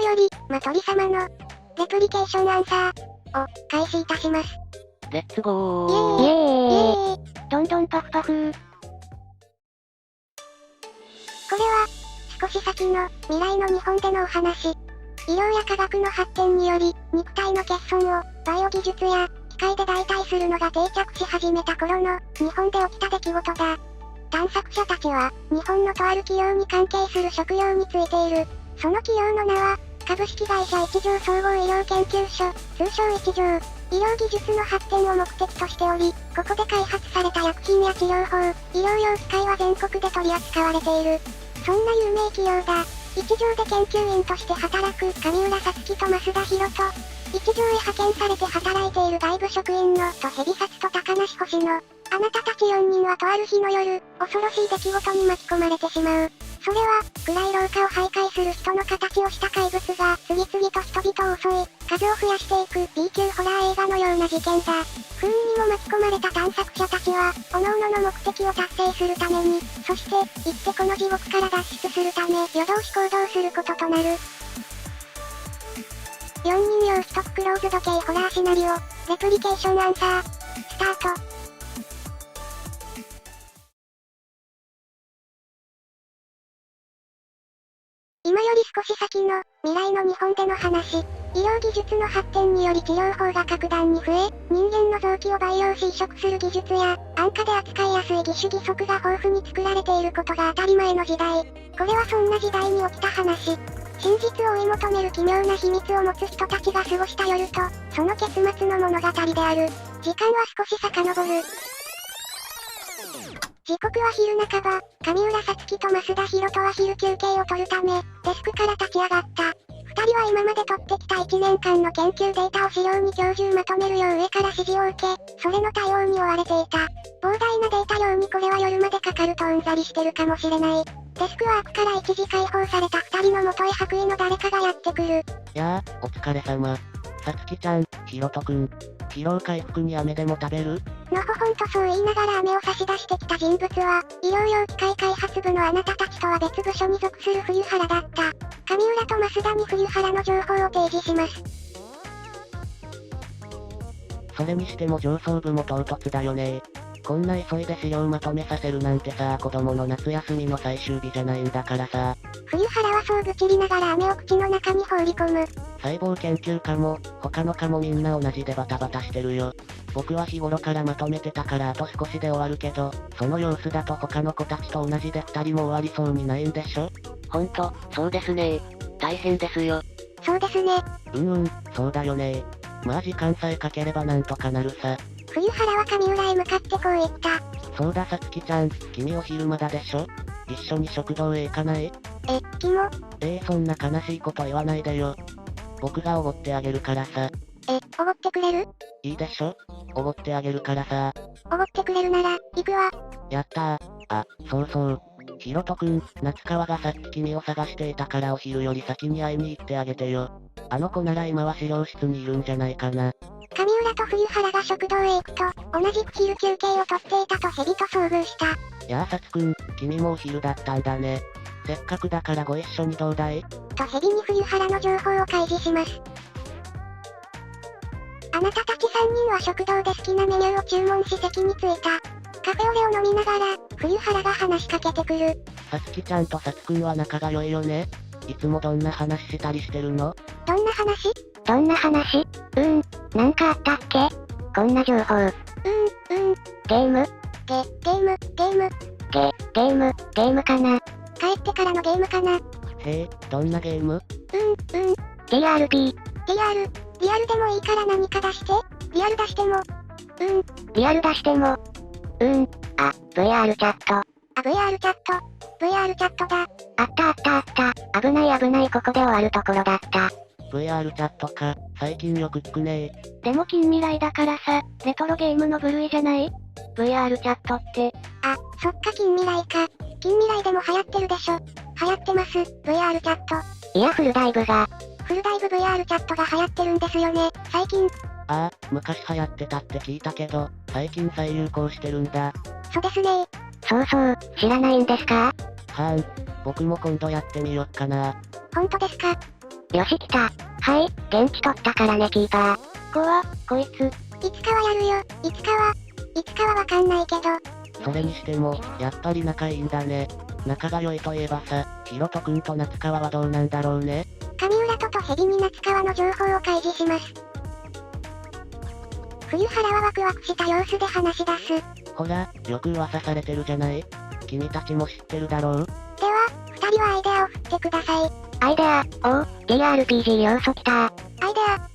より、鳥様の、レプリケーションアンサー、を、開始いたします。レッツゴー。イエーイ。どんどんパフパフ。これは、少し先の、未来の日本でのお話。医療や科学の発展により、肉体の欠損を、バイオ技術や、機械で代替するのが定着し始めた頃の、日本で起きた出来事だ。探索者たちは、日本のとある企業に関係する職業についている。その企業の名は、株式会社一条総合医療研究所、通称一条。医療技術の発展を目的としており、ここで開発された薬品や治療法、医療用機械は全国で取り扱われている。そんな有名企業だ。一条で研究員として働く上浦さつきと増田博人。一条へ派遣されて働いている外部職員のと蛇殺と高梨星野。あなたたち4人はとある日の夜、恐ろしい出来事に巻き込まれてしまう。それは、暗い廊下を徘徊する人の形をした怪物が次々と人々を襲い、数を増やしていく B 級ホラー映画のような事件だ。不運にも巻き込まれた探索者たちは、各々の目的を達成するために、そして、行ってこの地獄から脱出するため、夜通し行動することとなる。4人用1クローズド系ホラーシナリオ、レプリケーションアンサー、スタート。今より少し先の、未来の日本での話。医療技術の発展により治療法が格段に増え、人間の臓器を培養し移植する技術や、安価で扱いやすい義手義足が豊富に作られていることが当たり前の時代。これはそんな時代に起きた話。真実を追い求める奇妙な秘密を持つ人たちが過ごした夜と、その結末の物語である。時間は少し遡る。時刻は昼半ば、上浦さつきと増田博人は昼休憩を取るため、デスクから立ち上がった。二人は今まで取ってきた1年間の研究データを資料に今日中まとめるよう上から指示を受け、それの対応に追われていた。膨大なデータ量にこれは夜までかかるとうんざりしてるかもしれない。デスクワークから一時解放された二人の元へ白衣の誰かがやってくる。やあ、お疲れ様。さつきちゃん、ひろとくん。疲労回復に飴でも食べる？のほほんとそう言いながら飴を差し出してきた人物は、医療用機械開発部のあなたたちとは別部署に属する冬原だった。上浦と増田に冬原の情報を提示します。それにしても上層部も唐突だよね。こんな急いで資料まとめさせるなんてさ、子供の夏休みの最終日じゃないんだからさ。冬原はそう愚痴りながら飴を口の中に放り込む。細胞研究家も、他の科もみんな同じでバタバタしてるよ。僕は日頃からまとめてたからあと少しで終わるけど、その様子だと他の子たちと同じで2人も終わりそうにないんでしょ？ほんと、そうですね。大変ですよ。そうですね。そうだよね。まあ時間さえかければなんとかなるさ。冬原は上浦へ向かってこう言った。そうださつきちゃん、君お昼まだでしょ？一緒に食堂へ行かない？キモ。そんな悲しいこと言わないでよ。僕がおごってあげるからさ。おごってくれる？いいでしょ？おごってあげるからさ。おごってくれるなら、行くわ。やったー。あ、そうそう。ひろとくん、夏川がさっき君を探していたからお昼より先に会いに行ってあげてよ。あの子なら今は資料室にいるんじゃないかな。上浦と冬原が食堂へ行くと、同じく昼休憩をとっていたとヘビと遭遇した。やあさつくん、君もお昼だったんだね。せっかくだからご一緒にどうだい？とヘビに冬原の情報を開示します。あなたたち3人は食堂で好きなメニューを注文し席に着いた。カフェオレを飲みながら、冬原が話しかけてくる。さつきちゃんとさつくんは仲が良いよね。いつもどんな話したりしてるの？どんな話？なんかあったっけ？こんな情報。ゲームかな。帰ってからのゲームかな。へえ、どんなゲーム？TRP。リアルでもいいから何か出して。リアル出しても。リアル出しても。VR チャット。VR チャットだ。あった。危ないここで終わるところだった。VR チャットか、最近よく聞くねー。でも近未来だからさ、レトロゲームの部類じゃない？ VR チャットって。そっか近未来か。近未来でも流行ってるでしょ。流行ってます、VR チャット。いやフルダイブ VR チャットが流行ってるんですよね、最近。昔流行ってたって聞いたけど、最近再流行してるんだ。そうですね。そう、知らないんですか？僕も今度やってみよっかな。本当ですか？よし来た。はい、元気取ったからねキーパー。こいつ。いつかはやるよ、いつかはわかんないけど。それにしても、やっぱり仲いいんだね。仲が良いといえばさ、ヒロト君と夏川はどうなんだろうね。上浦とヘビに夏川の情報を開示します。冬原はワクワクした様子で話し出す。ほら、よく噂されてるじゃない。君たちも知ってるだろう。では、二人はアイデアを振ってください。アイデア、TRPG 要素きた。アイデア。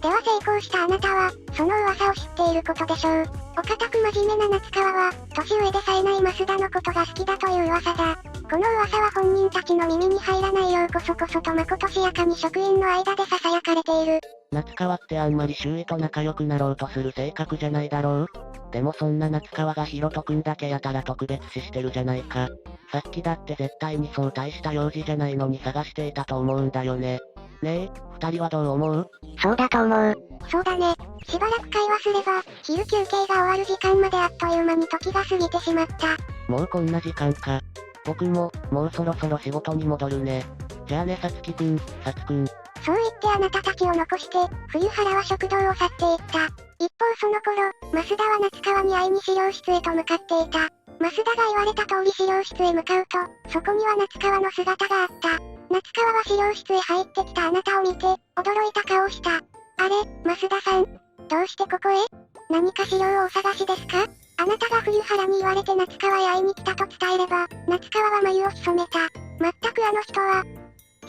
では成功したあなたは、その噂を知っていることでしょう。お堅く真面目な夏川は、年上でさえない増田のことが好きだという噂だ。この噂は本人たちの耳に入らないようこそとまことしやかに職員の間で囁かれている。夏川ってあんまり周囲と仲良くなろうとする性格じゃないだろう。でもそんな夏川がヒロト君だけやたら特別視してるじゃないか。さっきだって絶対にそう大した用事じゃないのに探していたと思うんだよね。ねえ、二人はどう思う？そうだと思う。そうだね。しばらく会話すれば、昼休憩が終わる時間まであっという間に時が過ぎてしまった。もうこんな時間か。僕も、もうそろそろ仕事に戻るね。じゃあねさつきくん、さつくん。そう言ってあなたたちを残して、冬原は食堂を去っていった。一方その頃、増田は夏川に会いに資料室へと向かっていた。増田が言われた通り資料室へ向かうと、そこには夏川の姿があった。夏川は資料室へ入ってきたあなたを見て、驚いた顔をした。あれ、増田さん。どうしてここへ？何か資料をお探しですか？あなたが冬原に言われて夏川へ会いに来たと伝えれば、夏川は眉を潜めた。まったくあの人は、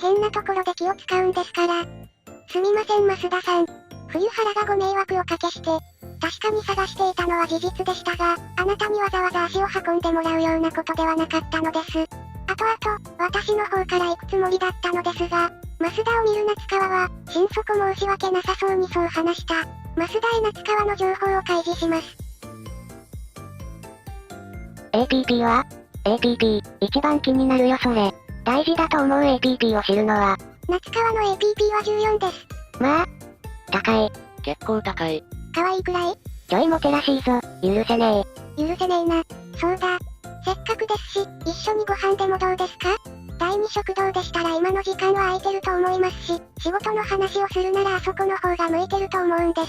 変なところで気を使うんですから。すみません増田さん。冬原がご迷惑をかけして、確かに探していたのは事実でしたが、あなたにわざわざ足を運んでもらうようなことではなかったのです。後々、私の方から行くつもりだったのですが、増田を見る夏川は、心底申し訳なさそうにそう話した。増田へ夏川の情報を開示します。APP は？ APP、一番気になるよそれ。大事だと思う APP を知るのは。夏川の APP は14です。まあ、高い。結構高い。可愛いくらい？ちょいモテらしいぞ、許せね許せねえな。そうだ。せっかくですし、一緒にご飯でもどうですか？第二食堂でしたら今の時間は空いてると思いますし、仕事の話をするならあそこの方が向いてると思うんです。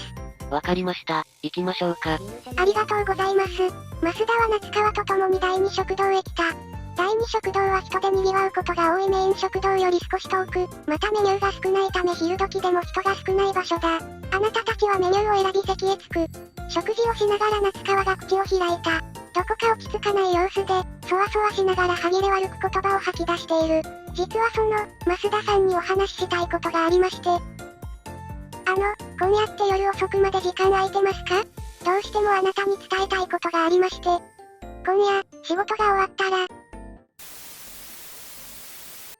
わかりました。行きましょうか。ありがとうございます。増田は夏川と共に第二食堂へ来た。第二食堂は人で賑わうことが多いメイン食堂より少し遠く、またメニューが少ないため昼時でも人が少ない場所だ。あなたたちはメニューを選び席へ着く。食事をしながら夏川が口を開いた。どこか落ち着かない様子で、そわそわしながら歯切れ悪く言葉を吐き出している。実はその、増田さんにお話ししたいことがありまして。今夜って夜遅くまで時間空いてますか？どうしてもあなたに伝えたいことがありまして。今夜、仕事が終わったら、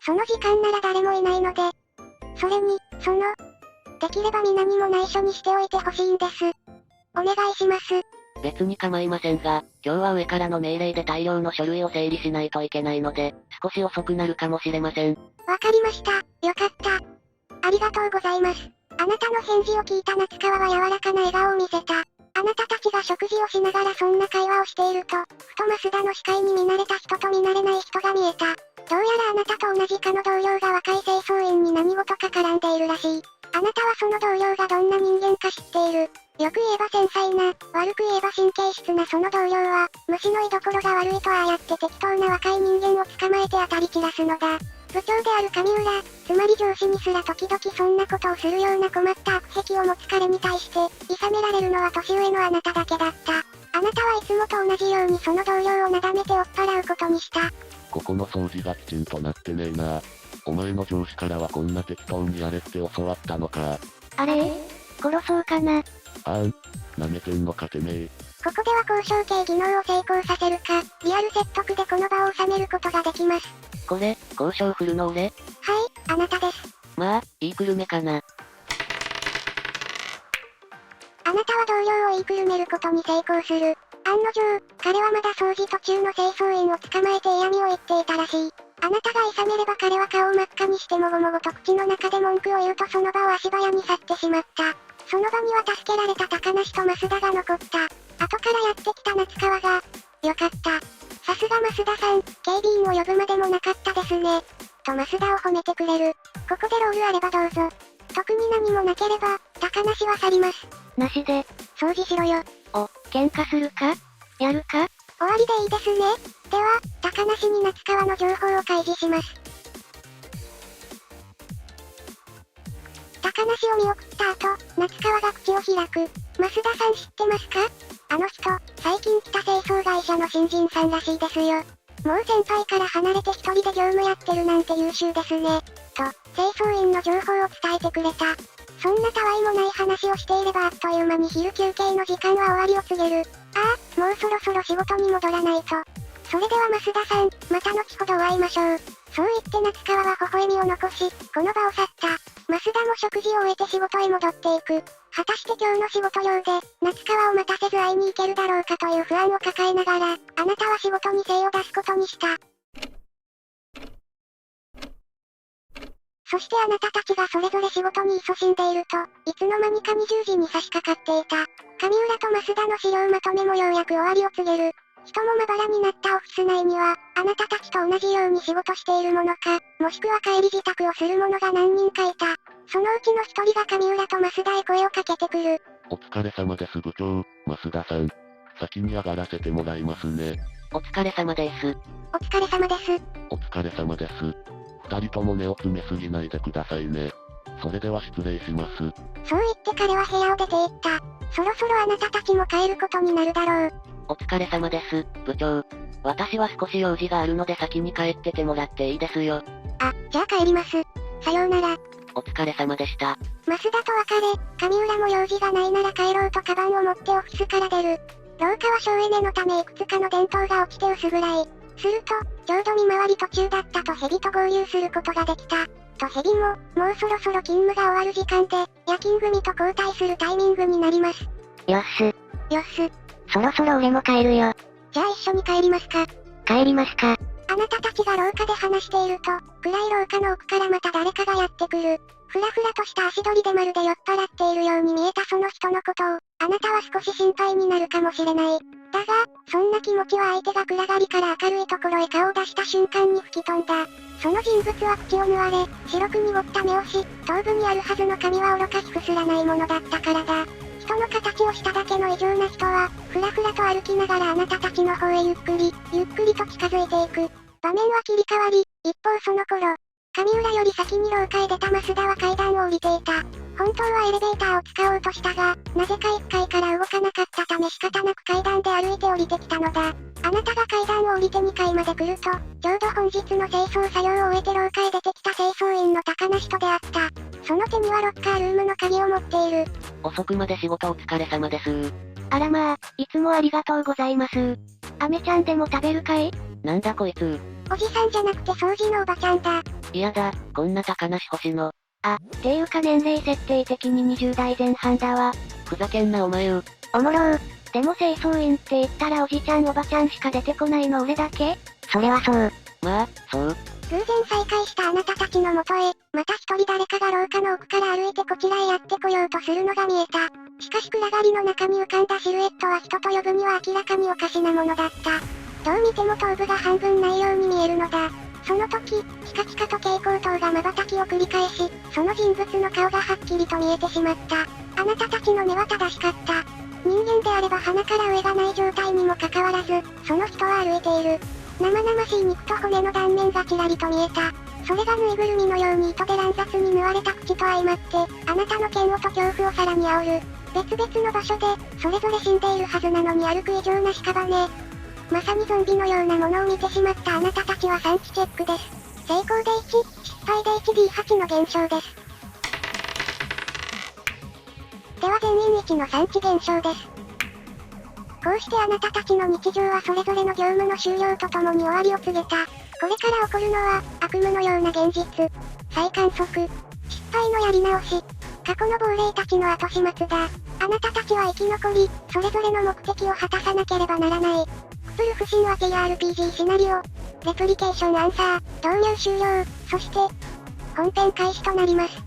その時間なら誰もいないので、それに、できれば皆にも内緒にしておいてほしいんです。お願いします。別に構いませんが、今日は上からの命令で大量の書類を整理しないといけないので、少し遅くなるかもしれません。わかりました。よかった。ありがとうございます。あなたの返事を聞いた夏川は柔らかな笑顔を見せた。あなたたちが食事をしながらそんな会話をしていると、ふと増田の視界に見慣れた人と見慣れない人が見えた。どうやらあなたと同じ課の同僚が若い清掃員に何事か絡んでいるらしい。あなたはその同僚がどんな人間か知っている。よく言えば繊細な、悪く言えば神経質なその同僚は、虫の居所が悪いとああやって適当な若い人間を捕まえて当たり散らすのだ。部長である上浦、つまり上司にすら時々そんなことをするような困った悪癖を持つ彼に対して、諌められるのは年上のあなただけだった。あなたはいつもと同じようにその同僚をなだめて追っ払うことにした。ここの掃除がきちんとなってねえな。お前の上司からはこんな適当にやれって教わったのか。あれ？殺そうかな。舐めてんのかてめえ。ここでは交渉系技能を成功させるか、リアル説得でこの場を収めることができます。これ、交渉振るの俺？はい、あなたです。まあ、言いくるめかな。あなたは同僚を言いくるめることに成功する。案の定、彼はまだ掃除途中の清掃員を捕まえて嫌味を言っていたらしい。あなたが諌めれば彼は顔を真っ赤にしてもごもごと口の中で文句を言うとその場を足早に去ってしまった。その場には助けられた高梨と増田が残った。後からやってきた夏川が、よかった。さすが増田さん、警備員を呼ぶまでもなかったですね。と増田を褒めてくれる。ここでロールあればどうぞ。特に何もなければ、高梨は去ります。なしで、掃除しろよ。喧嘩するかやるか終わりでいいですね。では、高梨に夏川の情報を開示します。高梨を見送った後、夏川が口を開く。増田さん知ってますか？あの人、最近来た清掃会社の新人さんらしいですよ。もう先輩から離れて一人で業務やってるなんて優秀ですね。と、清掃員の情報を伝えてくれた。そんなたわいもない話をしていればあっという間に昼休憩の時間は終わりを告げる。ああ、もうそろそろ仕事に戻らないと。それでは増田さん、また後ほどお会いましょう。そう言って夏川は微笑みを残し、この場を去った。増田も食事を終えて仕事へ戻っていく。果たして今日の仕事量で、夏川を待たせず会いに行けるだろうかという不安を抱えながら、あなたは仕事に精を出すことにした。そしてあなたたちがそれぞれ仕事に勤しんでいると、いつの間にか20時に差し掛かっていた。上浦と増田の資料まとめもようやく終わりを告げる。人もまばらになったオフィス内には、あなたたちと同じように仕事しているものか、もしくは帰り支度をする者が何人かいた。そのうちの一人が上浦と増田へ声をかけてくる。お疲れ様です部長、増田さん。先に上がらせてもらいますね。お疲れ様です。お疲れ様です。お疲れ様です。二人とも根を詰めすぎないでくださいね。それでは失礼します。そう言って彼は部屋を出て行った。そろそろあなたたちも帰ることになるだろう。お疲れ様です、部長。私は少し用事があるので先に帰っててもらっていいですよ。あ、じゃあ帰ります。さようなら。お疲れ様でした。増田と別れ、上浦も用事がないなら帰ろうとカバンを持ってオフィスから出る。廊下は省エネのためいくつかの電灯が落ちて薄暗い。すると、ちょうど見回り途中だったとヘビと合流することができた。とヘビも、もうそろそろ勤務が終わる時間で、夜勤組と交代するタイミングになります。よっす。よっす。そろそろ俺も帰るよ。じゃあ一緒に帰りますか。帰りますか。あなたたちが廊下で話していると、暗い廊下の奥からまた誰かがやってくる。ふらふらとした足取りでまるで酔っ払っているように見えたその人のことを、あなたは少し心配になるかもしれない。だが、そんな気持ちは相手が暗がりから明るいところへ顔を出した瞬間に吹き飛んだ。その人物は口を縫われ、白く濁った目をし、頭部にあるはずの髪は愚かきくすらないものだったからだ。人の形をしただけの異常な人は、ふらふらと歩きながらあなたたちの方へゆっくりと近づいていく。場面は切り替わり、一方その頃、上浦より先に廊下へ出た増田は階段を降りていた。本当はエレベーターを使おうとしたが、なぜか1階から動かなかったため仕方なく階段で歩いて降りてきたのだ。あなたが階段を降りて2階まで来ると、ちょうど本日の清掃作業を終えて廊下へ出てきた清掃員の高梨と出会った。その手にはロッカールームの鍵を持っている。遅くまで仕事お疲れ様です。あらまあ、いつもありがとうございます。アメちゃんでも食べるかい？なんだこいつ。おじさんじゃなくて掃除のおばちゃんだ。嫌だ、こんな高梨星の。っていうか年齢設定的に20代前半だわ。ふざけんなお前よ。おもろー。でも清掃員って言ったらおじちゃんおばちゃんしか出てこないの俺だけ？それはそう。まあ、そう。偶然再会したあなたたちの元へ、また一人誰かが廊下の奥から歩いてこちらへやってこようとするのが見えた。しかし暗がりの中に浮かんだシルエットは人と呼ぶには明らかにおかしなものだった。どう見ても頭部が半分ないように見えるのだ。その時、チカチカと蛍光灯が瞬きを繰り返し、その人物の顔がはっきりと見えてしまった。あなたたちの目は正しかった。人間であれば鼻から上がない状態にもかかわらず、その人は歩いている。生々しい肉と骨の断面がちらりと見えた。それがぬいぐるみのように糸で乱雑に縫われた口と相まって、あなたの嫌悪と恐怖をさらに煽る。別々の場所で、それぞれ死んでいるはずなのに歩く異常な屍。まさにゾンビのようなものを見てしまったあなたたちは産地チェックです。成功で1、失敗で 1D8 の減少です。では全員1の産地減少です。こうしてあなたたちの日常はそれぞれの業務の終了とともに終わりを告げた。これから起こるのは、悪夢のような現実。再観測。失敗のやり直し。過去の亡霊たちの後始末だ。あなたたちは生き残り、それぞれの目的を果たさなければならない。クプルフ神話 TRPG シナリオ。レプリケーションアンサー、導入終了。そして、本編開始となります。